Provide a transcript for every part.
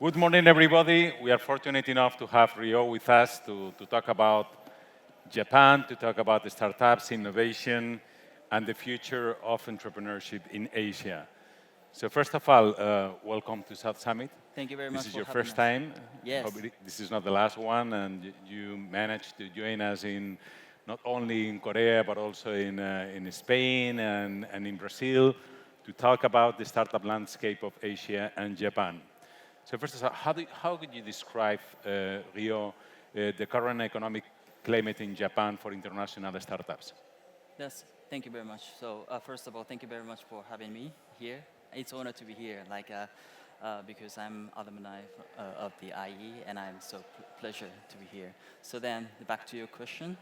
Good morning, everybody. We are fortunate enough to have Rio with us to talk about Japan, to talk about the startups, innovation, and the future of entrepreneurship in Asia. So first of all, welcome to South Summit. Thank you very This much is for your having first us. time. Yes. Hope this is not the last one, and you managed to join us in not only in Korea but also in Spain and in Brazil to talk about the startup landscape of Asia and Japan. So first of all, how could you describe, Rio, the current economic climate in Japan for international startups? Yes, thank you very much. So first of all, thank you very much for having me here. It's an honor to be here, because I'm alumni of the IE, and I'm so pleasure to be here. So then, back to your question,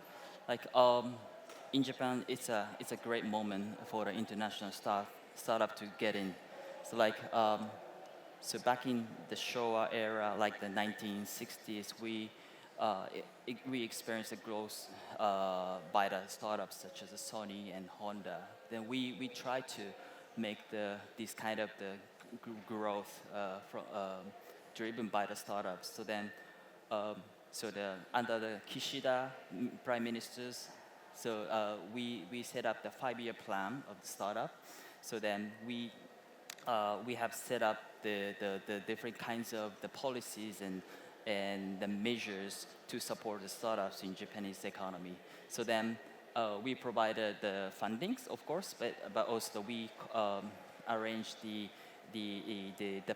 in Japan, it's a great moment for the international startup to get in. So so back in the Showa era, like the 1960s, we experienced a growth by the startups such as Sony and Honda. Then we try to make this kind of the growth driven by the startups. So then, under the Kishida prime ministers, we set up the 5-year plan of the startup. So then we have set up the different kinds of the policies and the measures to support the startups in Japanese economy. So then we provided the fundings, of course, but also we arranged the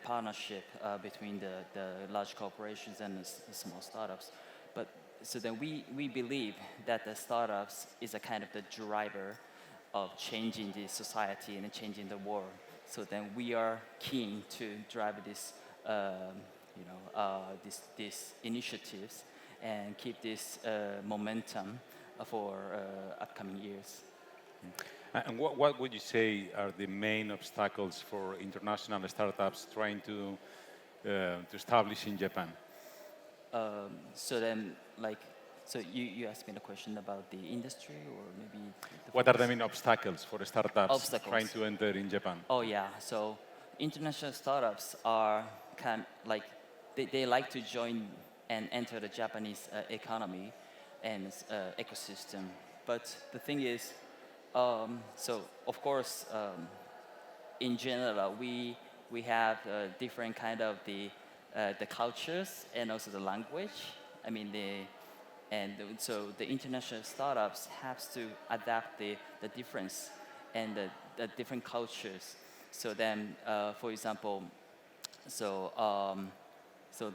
partnership between the large corporations and the small startups. But so then we believe that the startups is a kind of the driver of changing the society and changing the world. So then we are keen to drive these initiatives and keep this momentum for upcoming years. And what would you say are the main obstacles for international startups trying to establish in Japan? So then, so you asked me the question about the industry, or maybe What are the main obstacles for startups trying obstacles? to enter in Japan? Oh yeah. So international startups are they like to join and enter the Japanese economy and ecosystem. But the thing is, so of course, in general, we have different kind of the cultures and also the language. I mean so the international startups have to adapt the difference and the different cultures. So then, for example, so so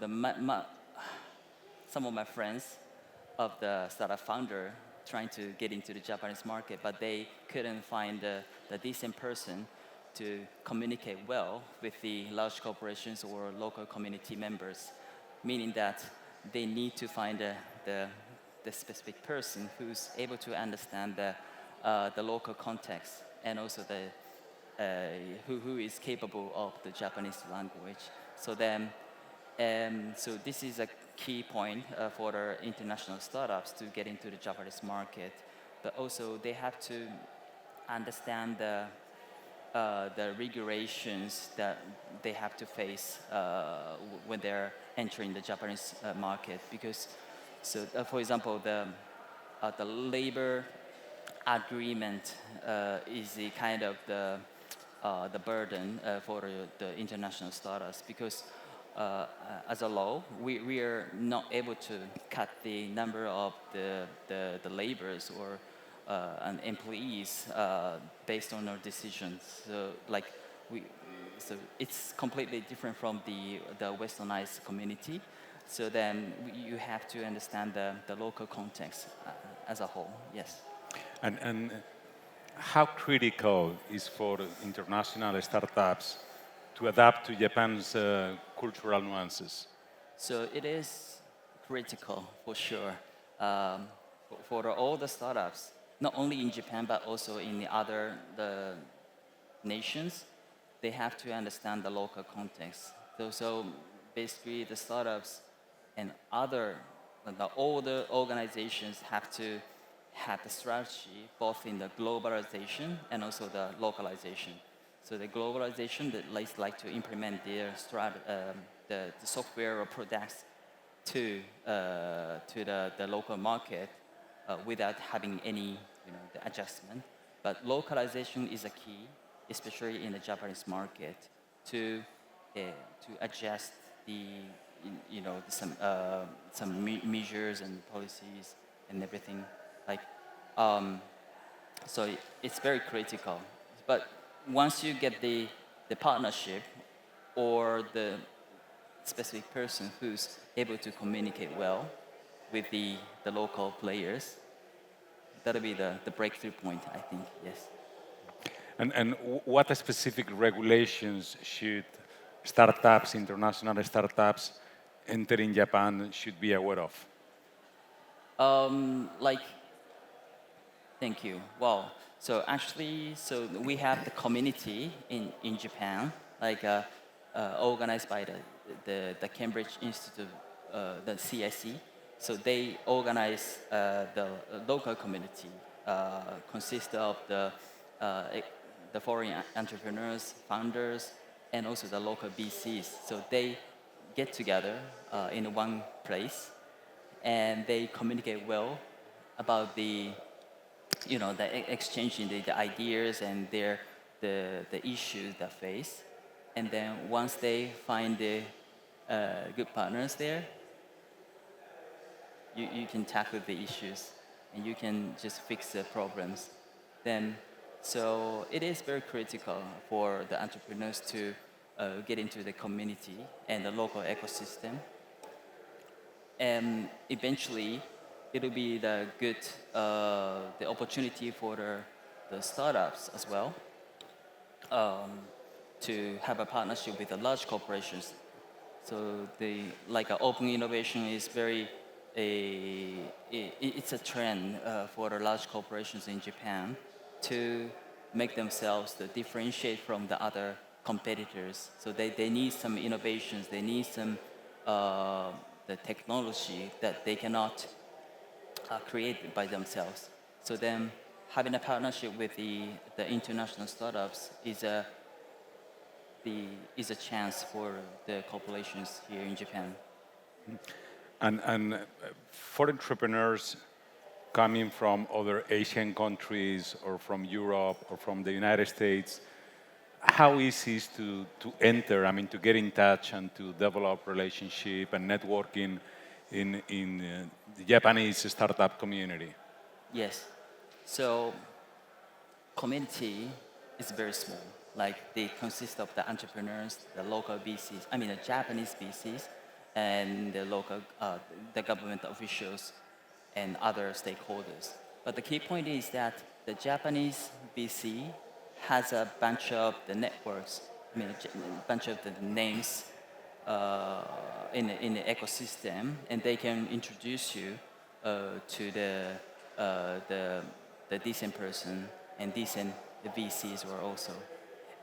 some of my friends of the startup founder trying to get into the Japanese market, but they couldn't find the decent person to communicate well with the large corporations or local community members, meaning that they need to find the specific person who's able to understand the local context and also who is capable of the Japanese language. So then, so this is a key point for the international startups to get into the Japanese market. But also they have to understand the regulations that they have to face when they're entering the Japanese market. Because, for example, the labor agreement is the kind of the burden for the international startups, because as a law, we are not able to cut the number of the laborers or and employees based on our decisions. So so it's completely different from the westernized community. So then you have to understand the local context as a whole. Yes. And how critical is for international startups to adapt to Japan's cultural nuances? So it is critical for sure for all the startups, not only in Japan but also in the nations. They have to understand the local context. So basically, the startups and all the organizations have to have the strategy both in the globalization and also the localization. So the globalization that like to implement their the software or products to the local market without having any the adjustment. But localization is a key, especially in the Japanese market, to adjust some measures and policies and everything. So it's very critical. But once you get the partnership or the specific person who's able to communicate well with the local players, that'll be the breakthrough point, I think, yes. And what specific regulations should startups, international startups entering Japan should be aware of? Thank you. Well, so actually, we have the community in Japan, organized by the Cambridge Institute, the CIC. So they organize the local community, consists of the foreign entrepreneurs, founders, and also the local VCs. So they get together in one place, and they communicate well about the exchanging the ideas and the issues they face. And then once they find the good partners there, you can tackle the issues and you can just fix the problems. Then, so it is very critical for the entrepreneurs to get into the community and the local ecosystem. And eventually, it'll be the good the opportunity for the startups as well to have a partnership with the large corporations. So open innovation is it's a trend for the large corporations in Japan to make themselves to differentiate from the other competitors. So they need some innovations, they need some the technology that they cannot create by themselves. So then having a partnership with the international startups is a chance for the corporations here in Japan. And for entrepreneurs coming from other Asian countries or from Europe or from the United States, how easy is to enter, to get in touch and to develop relationship and networking in the Japanese startup community? Yes. So community is very small. They consist of the entrepreneurs, the local VCs, the Japanese VCs, and the local, the government officials and other stakeholders. But the key point is that the Japanese VC has a bunch of the networks, a bunch of the names in the ecosystem, and they can introduce you to the decent person and decent VCs were also.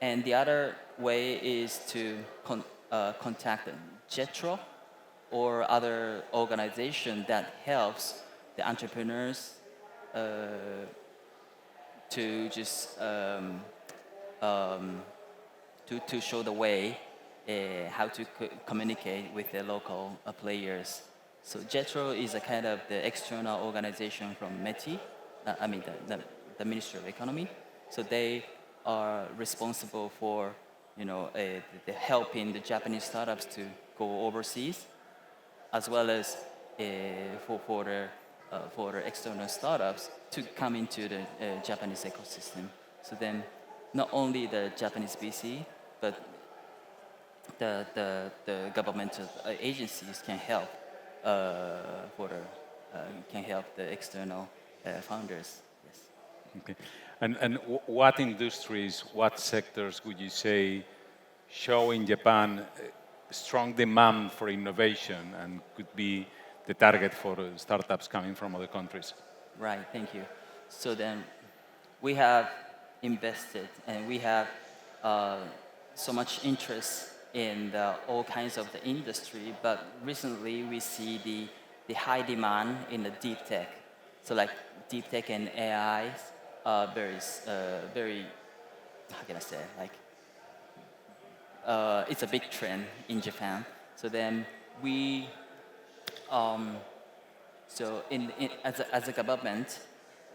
And the other way is to contact JETRO or other organization that helps the entrepreneurs to just to show the way how to communicate with the local players. So JETRO is a kind of the external organization from METI, the Ministry of Economy. So they are responsible for the helping the Japanese startups to go overseas, as well as for the external startups to come into the Japanese ecosystem. So then, not only the Japanese VC, but the governmental agencies can help can help the external founders. Yes. Okay. And what industries, what sectors would you say show in Japan strong demand for innovation and could be the target for startups coming from other countries? Right, thank you. So then we have invested and we have so much interest in all kinds of the industry, but recently we see the high demand in the deep tech. So deep tech and AI are very, how can I say, it's a big trend in Japan. So then we, as a government,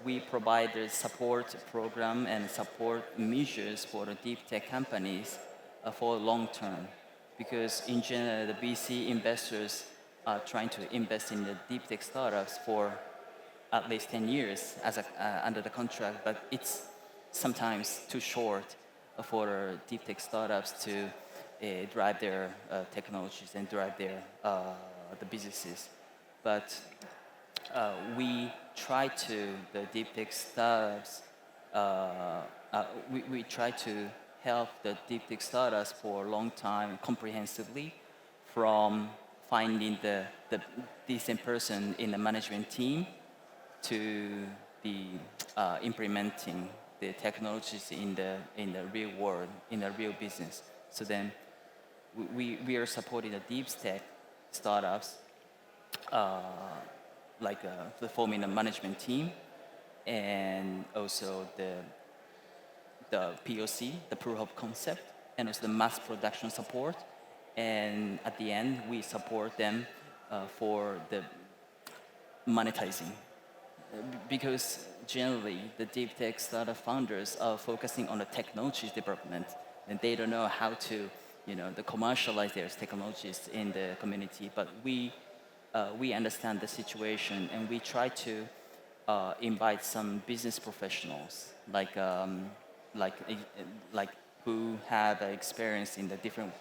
we provide the support program and support measures for the deep tech companies for long term. Because in general, the VC investors are trying to invest in the deep tech startups for at least 10 years under the contract, but it's sometimes too short for deep tech startups to drive their technologies and drive their the businesses. But we try to, the deep tech startups, we try to help the deep tech startups for a long time comprehensively, from finding the decent person in the management team to the implementing the technologies in the real world, in the real business. So then we are supporting the deep tech startups, like the forming a management team, and also the POC, the proof of concept, and also the mass production support. And at the end, we support them for the monetizing. Because generally, the deep tech startup founders are focusing on the technology development, and they don't know how to, commercialize their technologies in the community. But we understand the situation, and we try to invite some business professionals, like who have experience in the different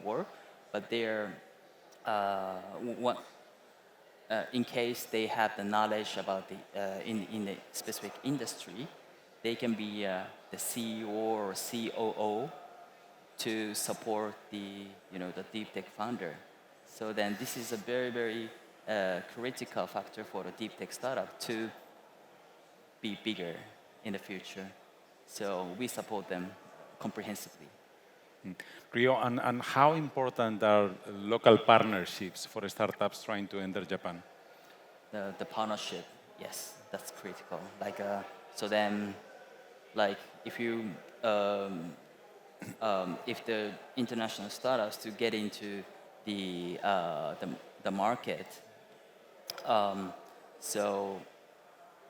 work, but they're in case they have the knowledge about in the specific industry, they can be the CEO or COO to support the deep tech founder. So then this is a very, very critical factor for the deep tech startup to be bigger in the future. So we support them comprehensively. Rio, and how important are local partnerships for startups trying to enter Japan? The partnership, yes, that's critical. So then, if you if the international startups to get into the market, so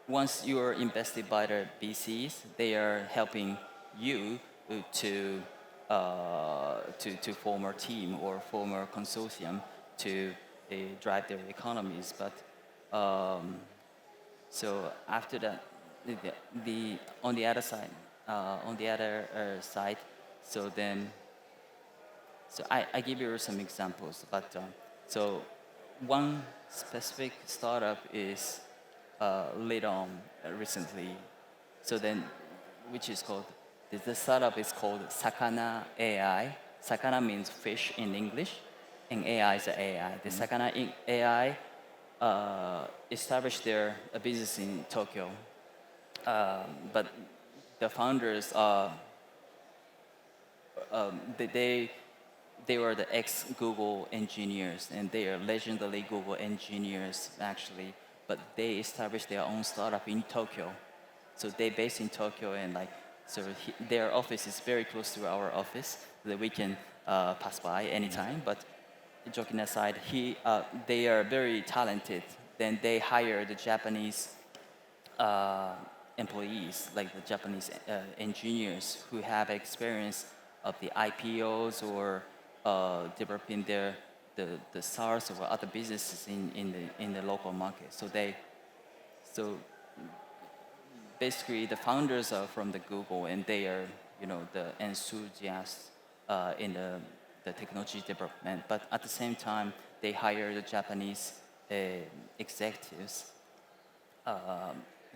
once you are invested by the VCs, they are helping you to form a team or form a consortium to drive their economies. But so after that, on the other side, so I give you some examples. But so one specific startup is laid on recently. So then, which is called, the startup is called Sakana AI. Sakana means fish in English, and AI is AI. The Sakana AI established their business in Tokyo, but the founders are they were the ex-Google engineers, and they are legendary Google engineers actually. But they established their own startup in Tokyo, so they based in Tokyo, and their office is very close to our office, so that we can pass by anytime. But joking aside, they are very talented. Then they hire the Japanese employees, like the Japanese engineers who have experience of the IPOs or developing the SaaS or other businesses in the local market. So basically the founders are from the Google, and they are the enthusiasts in the technology development. But at the same time, they hire the Japanese executives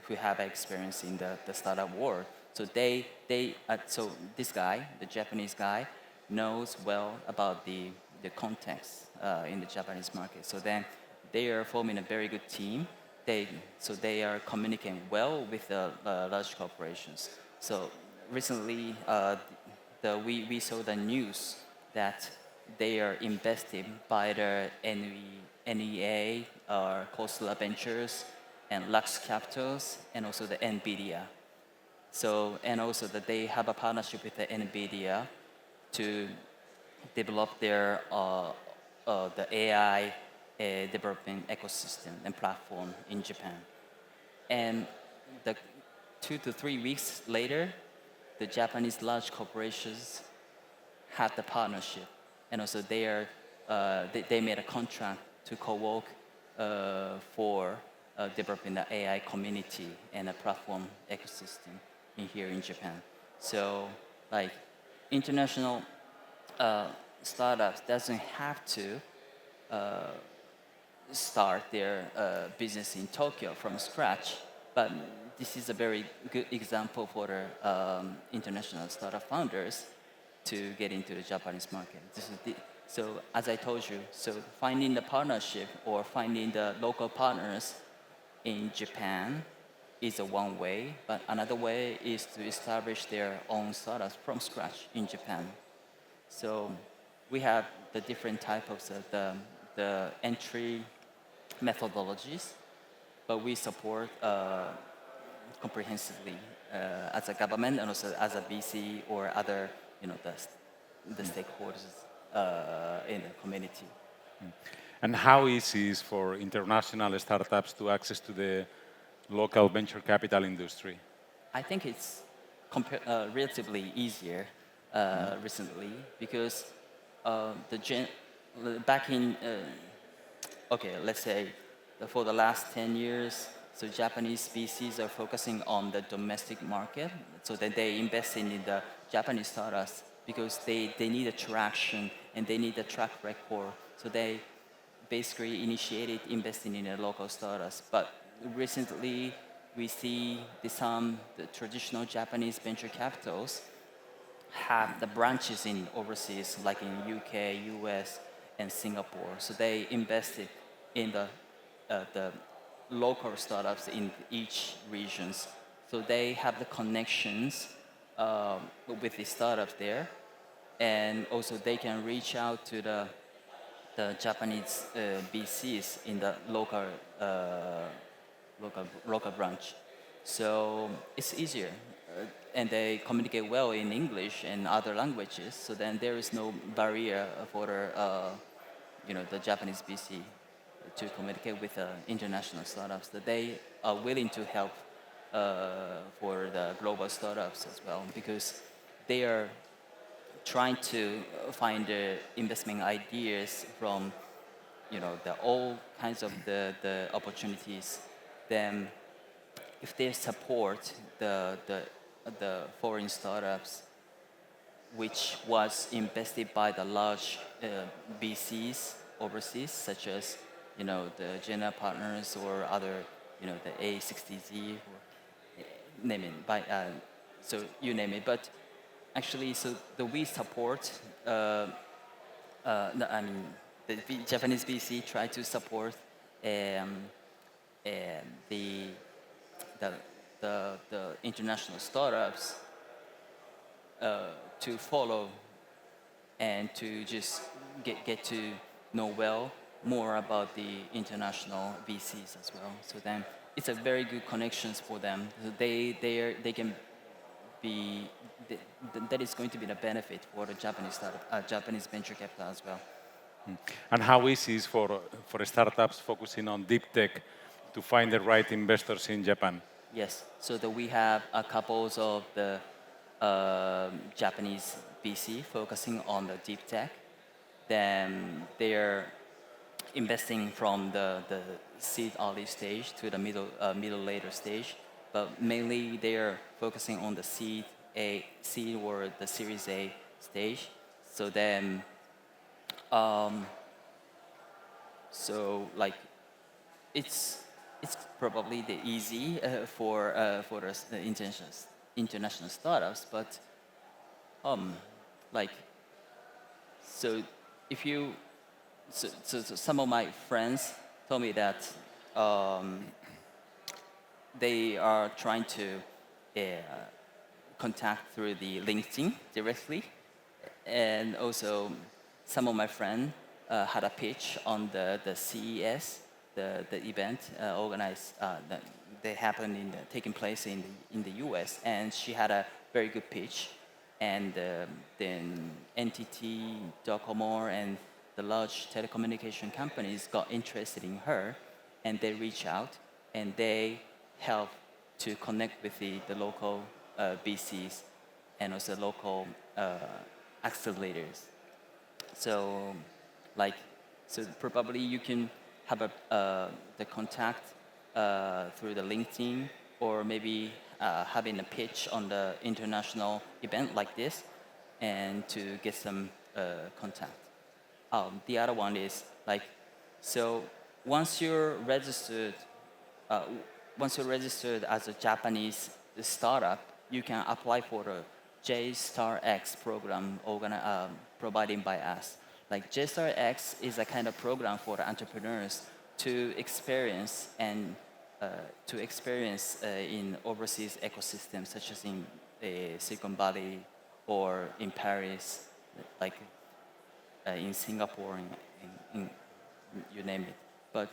who have experience in the startup world. So so this guy, the Japanese guy, knows well about the context in the Japanese market. So then they are forming a very good team. They are communicating well with the large corporations. So recently, we saw the news that they are invested by the NEA, Coastal Ventures, and Lux Capitals, and also the NVIDIA. So, and also that they have a partnership with the NVIDIA to develop their the AI development ecosystem and platform in Japan. And the 2 to 3 weeks later, the Japanese large corporations had the partnership, and also they made a contract to co-work for developing the AI community and a platform ecosystem here in Japan. So, like, international startups doesn't have to start their business in Tokyo from scratch, but this is a very good example for the international startup founders to get into the Japanese market. So as I told you, so finding the partnership or finding the local partners in Japan is one way, but another way is to establish their own startups from scratch in Japan. So we have the different types of the entry methodologies, but we support comprehensively as a government and also as a VC or other, the stakeholders in the community. And how easy is for international startups to access to the local venture capital industry? I think it's relatively easier recently because back in let's say for the last 10 years, so Japanese VCs are focusing on the domestic market, so that they investing in the Japanese startups because they need a traction and they need a track record. So they basically initiated investing in the local startups. But recently, we see the traditional Japanese venture capitals have the branches in overseas, like in UK, US, and Singapore. So they invested in the local startups in each regions. So they have the connections with the startups there, and also they can reach out to the Japanese VCs in the local branch. So it's easier, and they communicate well in English and other languages. So then there is no barrier for the Japanese VC to communicate with international startups. That they are willing to help for the global startups as well, because they are trying to find investment ideas from all kinds of the opportunities. Then if they support the foreign startups which was invested by the large VCs overseas, such as the General Partners or other the A60Z, or name it, so you name it. But actually, so we support. The Japanese VC try to support the international startups to follow and to just get to know more about the international VCs as well. So then it's a very good connections for them. So they can be that is going to be the benefit for the Japanese startup, Japanese venture capital as well. And how easy is for startups focusing on deep tech to find the right investors in Japan? Yes, so that we have a couple of the Japanese VC focusing on the deep tech. Then they're investing from the seed early stage to the middle later stage, but mainly they're focusing on the seed or the Series A stage. So then, so like it's probably the easy for the international startups, but like so if you so some of my friends told me that they are trying to contact through the LinkedIn directly, and also some of my friends had a pitch on the CES, the event organized that they happened taking place in the US, and she had a very good pitch, and then NTT, Docomo, and the large telecommunication companies got interested in her, and they reach out and they help to connect with the local BCs and also local accelerators. So, like, so probably you can have the contact through the LinkedIn, or maybe having a pitch on the international event like this, and to get some contact. The other one is like, so once you're registered, uh, once you're registered as a Japanese startup, you can apply for the J-Star X program provided by us. Like J-Star X is a kind of program for the entrepreneurs to experience and in overseas ecosystems, such as in Silicon Valley or in Paris, like in Singapore, in you name it. But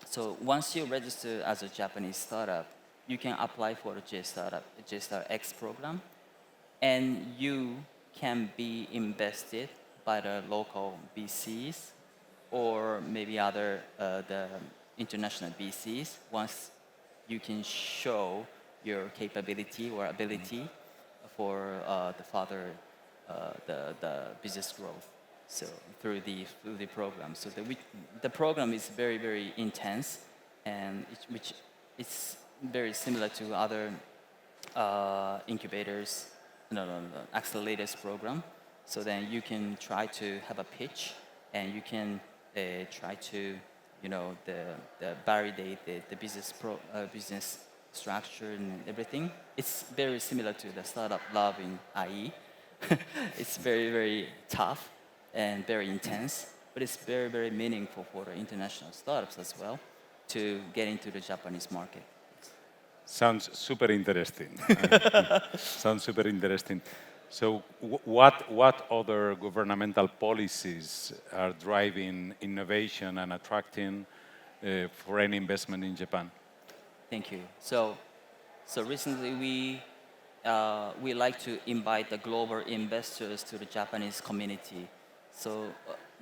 so once you register as a Japanese startup, you can apply for the J-Star X program, and you can be invested by the local BCs or maybe other the international BCs once you can show your capability or ability for the further the business growth. So through the program. So the program is very intense, and which it's very similar to other incubators, accelerators program. So then you can try to have a pitch, and you can try to the validate the business structure and everything. It's very similar to the startup lab in IE. It's very tough and very intense, but it's very meaningful for the international startups as well to get into the Japanese market. Sounds super interesting. Sounds super interesting. So, what other governmental policies are driving innovation and attracting foreign investment in Japan? Thank you. So recently we like to invite the global investors to the Japanese community. So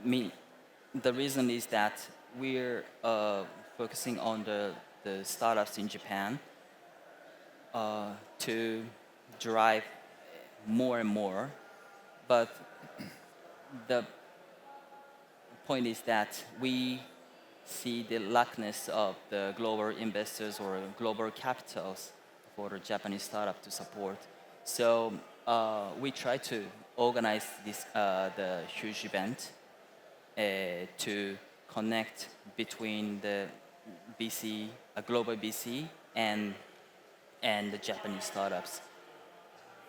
the reason is that we're focusing on the startups in Japan to drive more and more. But the point is that we see the lackness of the global investors or global capitals for the Japanese startup to support. So we try to organize the huge event to connect between the BC, a global BC, and the Japanese startups,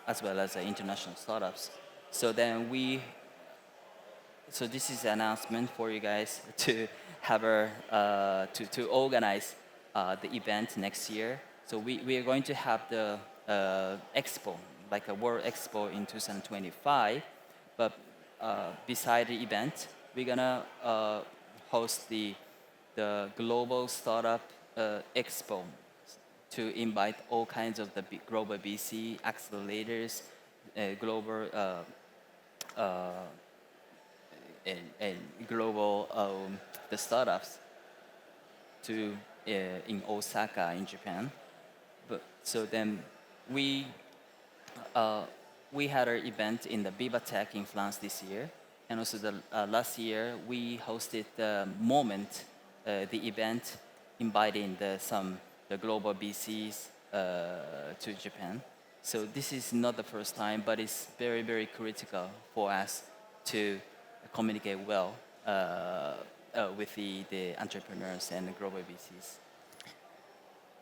as well as the international startups. So then so this is an announcement for you guys to have to organize the event next year. So we are going to have the expo, like a World Expo in 2025. But beside the event, we're gonna host the Global Startup Expo to invite all kinds of the global BC accelerators, global and global the startups to in Osaka in Japan. But so then we had an event in the Vivatech in France this year, and also the last year we hosted the Moment, the event inviting the global BCs to Japan. So this is not the first time, but it's very critical for us to communicate well with the entrepreneurs and the global BCs.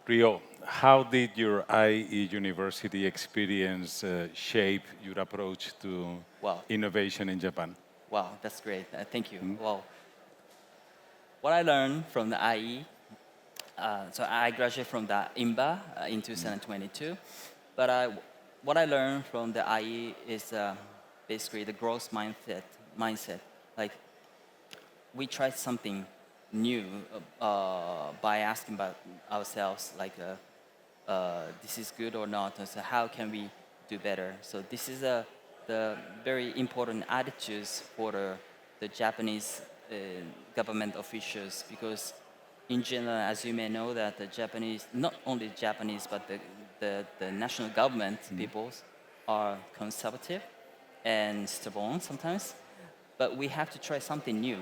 Rio, how did your IE University experience shape your approach to innovation in Japan? Wow, that's great. Thank you. Well, what I learned from the IE, so I graduated from the IMBA in 2022, but what I learned from the IE is basically the growth mindset. Like, we tried something new by asking about ourselves, like, this is good or not, and so how can we do better? So this is the very important attitudes for the the Japanese government officials, because in general, as you may know, that the Japanese, not only Japanese, but the national government peoples are conservative and stubborn sometimes. But we have to try something new.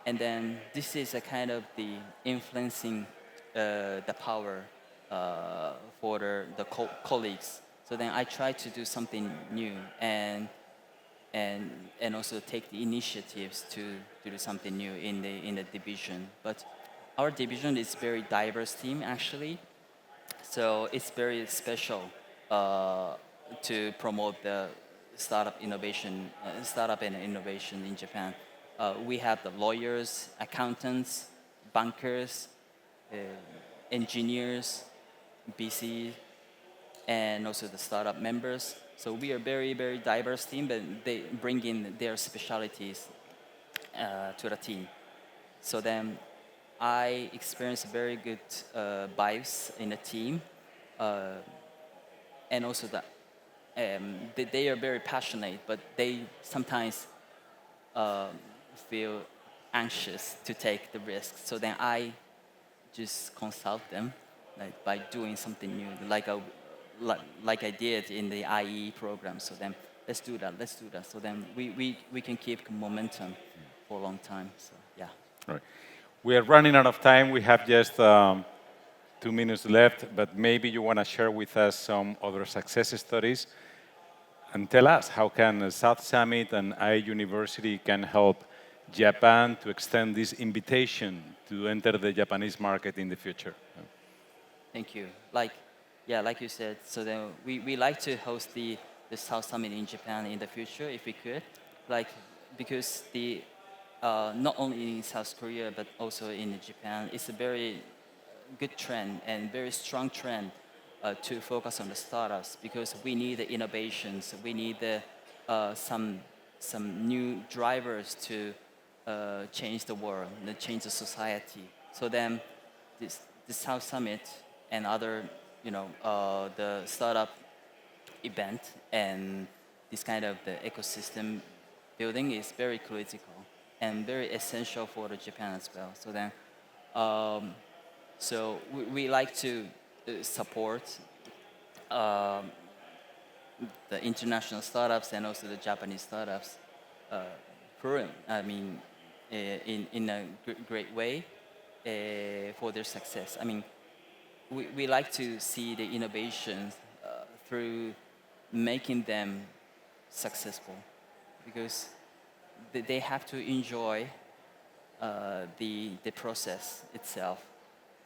And then this is a kind of the influencing the power for the colleagues. So then I try to do something new and also take the initiatives to do something new in the division. But our division is very diverse team actually, so it's very special to promote the startup and innovation in Japan. We have the lawyers, accountants, bankers, engineers, BC, and also the startup members. So we are very, very diverse team, but they bring in their specialties to the team. So then I experience very good vibes in the team, and also that they are very passionate, but they sometimes feel anxious to take the risk. So then I just consult them, like by doing something new, like I did in the IE program. So then let's do that. So then we can keep momentum for a long time. So yeah. Right. We are running out of time. We have just 2 minutes left, but maybe you want to share with us some other success stories and tell us how can South Summit and IE University can help Japan to extend this invitation to enter the Japanese market in the future. Thank you. Like you said, so then we like to host the South Summit in Japan in the future if we could, because not only in South Korea but also in Japan, it's a very good trend and very strong trend to focus on the startups, because we need the innovations, we need some new drivers to change the world, change the society. So then this South Summit and other, the startup event and this kind of the ecosystem building is very critical and very essential for the Japan as well. So then, so we like to support the international startups and also the Japanese startups, in a great way for their success. I mean, we like to see the innovations through making them successful, because they have to enjoy the process itself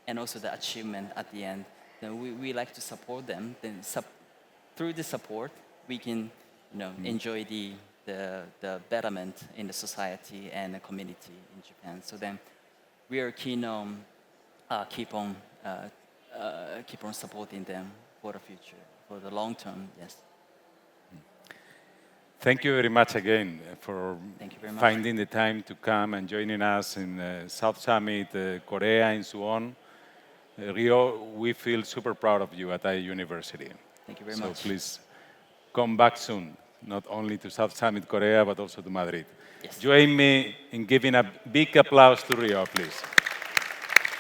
and also the achievement at the end. Then we like to support them. Then through the support, we can enjoy the betterment in the society and the community in Japan. So then we are keen on keep on supporting them for the future, for the long term. Yes. Thank you very much again for Thank you very much. finding the time to come and joining us in South Summit, Korea, in Suwon. Rio, we feel super proud of you at IE University. Thank you very much. So please come back soon, not only to South Summit, Korea, but also to Madrid. Yes. Join me in giving a big applause to Rio, please.